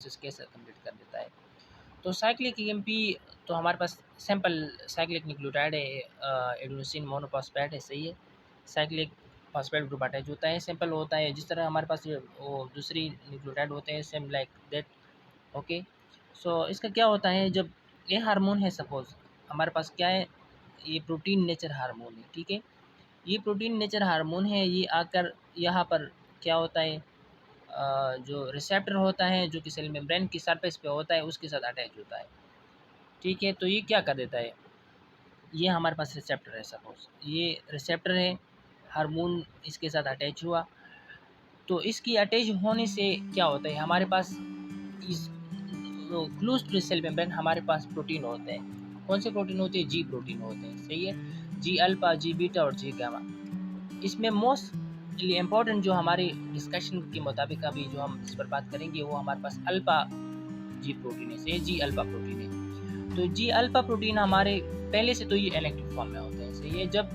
Process कैसे complete कर देता है। तो साइक्लिक ईएमपी तो हमारे पास सिंपल साइक्लिक न्यूक्लियोटाइड है, एडेनोसिन मोनोफॉस्फेट है, सही है। साइक्लिक फॉस्फेट ग्रुप अटैच होता है, सिंपल होता है, जिस तरह हमारे पास वो दूसरी न्यूक्लियोटाइड होते हैं, सेम लाइक दैट। ओके, सो इसका क्या होता है, जब ये हार्मोन है, सपोज हमारे पास क्या है, ये प्रोटीन नेचर हार्मोन है, ठीक है। ये प्रोटीन नेचर हार्मोन है, ये आकर यहाँ पर क्या होता है, जो रिसेप्टर होता है जो कि सेल मेम्ब्रेन की सरफेस पे होता है उसके साथ अटैच होता है, ठीक है। तो ये क्या कर देता है, ये हमारे पास रिसेप्टर है, सपोज ये रिसेप्टर है, हार्मोन इसके साथ अटैच हुआ, तो इसकी अटैच होने से क्या होता है, हमारे पास इस क्लोज टू सेल मेम्ब्रेन हमारे पास प्रोटीन होते हैं। कौन से प्रोटीन होते हैं, जी प्रोटीन होते हैं, सही है। जी अल्फा, जी बीटा और जी गामा। इसमें मोस्टली इम्पोर्टेंट जो हमारी डिस्कशन के मुताबिक अभी जो हम इस पर बात करेंगे वो हमारे पास अल्फा जी प्रोटीन है, सही, जी अल्फा प्रोटीन है। तो जी अल्फा प्रोटीन हमारे पहले से तो ये इनएक्टिव फॉर्म में होते हैं, सही है। जब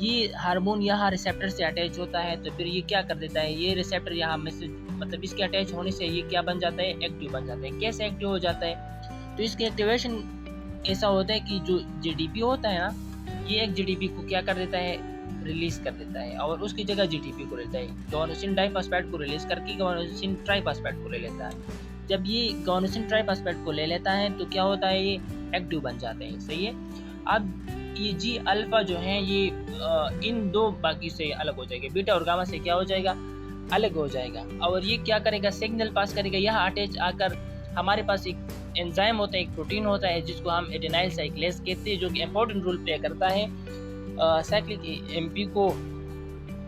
ये हार्मोन यहाँ रिसेप्टर से अटैच होता है तो फिर ये क्या कर देता है, ये रिसेप्टर यहाँ में से मतलब इसके अटैच होने से ये क्या बन जाता है, एक्टिव बन जाता है। कैसे एक्टिव हो जाता है, तो इसके एक्टिवेशन ऐसा होता है कि जो जीडीपी होता है ना, ये एक जीडीपी को क्या कर देता है, रिलीज कर देता है और उसकी जगह जीटीपी को लेता है। गवानोसिन डाइफॉस्फेट को रिलीज करके गवानोसिन ट्राइफॉस्फेट को ले लेता है। जब ये गवानोसिन ट्राइफॉस्फेट को ले लेता है तो क्या होता है, ये एक्टिव बन जाते हैं, सही है। अब ये जी अल्फा जो है ये इन दो बाकी से अलग हो जाएगा, बीटा और गामा से क्या हो जाएगा, अलग हो जाएगा। और ये क्या करेगा, सिग्नल पास करेगा, यह अटैच आकर हमारे पास एक एंजाइम होता है, एक प्रोटीन होता है जिसको हम एडेनाइल साइक्लेज कहते हैं, जो कि इंपॉर्टेंट रोल प्ले करता है साइक्लिक ईएमपी को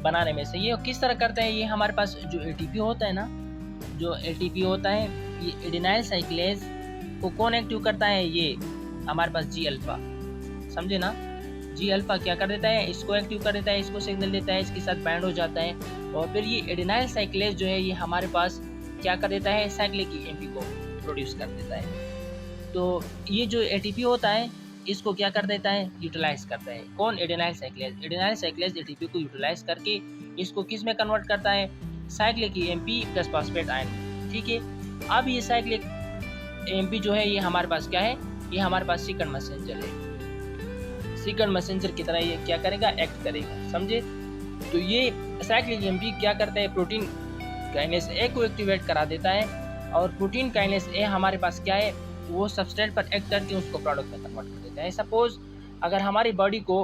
बनाने में। सही है। किस तरह करता है, ये हमारे पास जो एटीपी होता है ना, जो एटीपी होता है ये एडेनाइल साइक्लेज को कौन एक्टिव करता है, ये हमारे पास जी अल्फा, समझे ना। जी अल्फा क्या कर देता है, इसको एक्टिव कर देता है, इसको सिग्नल देता है, इसके साथ बाइंड हो जाता है और फिर ये एडेनाइल साइक्लेज जो है ये हमारे पास क्या कर देता है, साइक्लिक ईएमपी को प्रोड्यूस कर देता है। तो ये जो एटीपी होता है इसको क्या कर देता है, यूटिलाइज करता है। कौन, एडेनाइल साइक्लेज। एडेनाइल साइक्लेज एटीपी को यूटिलाइज करके इसको किस में कन्वर्ट करता है, cyclic EMP plus phosphate ion, ठीक है। अब ये साइक्लिक ईएमपी जो है ये हमारे पास क्या है, ये हमारे पास सीक्वेंस मैसेंजर है। सीक्वेंस मैसेंजर की तरह ये क्या करेगा, एक्ट करेगा, समझे। तो ये साइक्लिक ईएमपी क्या करता है, प्रोटीन काइनेस ए को एक्टिवेट करा देता है और प्रोटीन काइनेस ए हमारे पास क्या है, वो सबस्ट्रेट पर एक्ट करके उसको प्रोडक्ट में कन्वर्ट कर देता है। सपोज अगर हमारी बॉडी को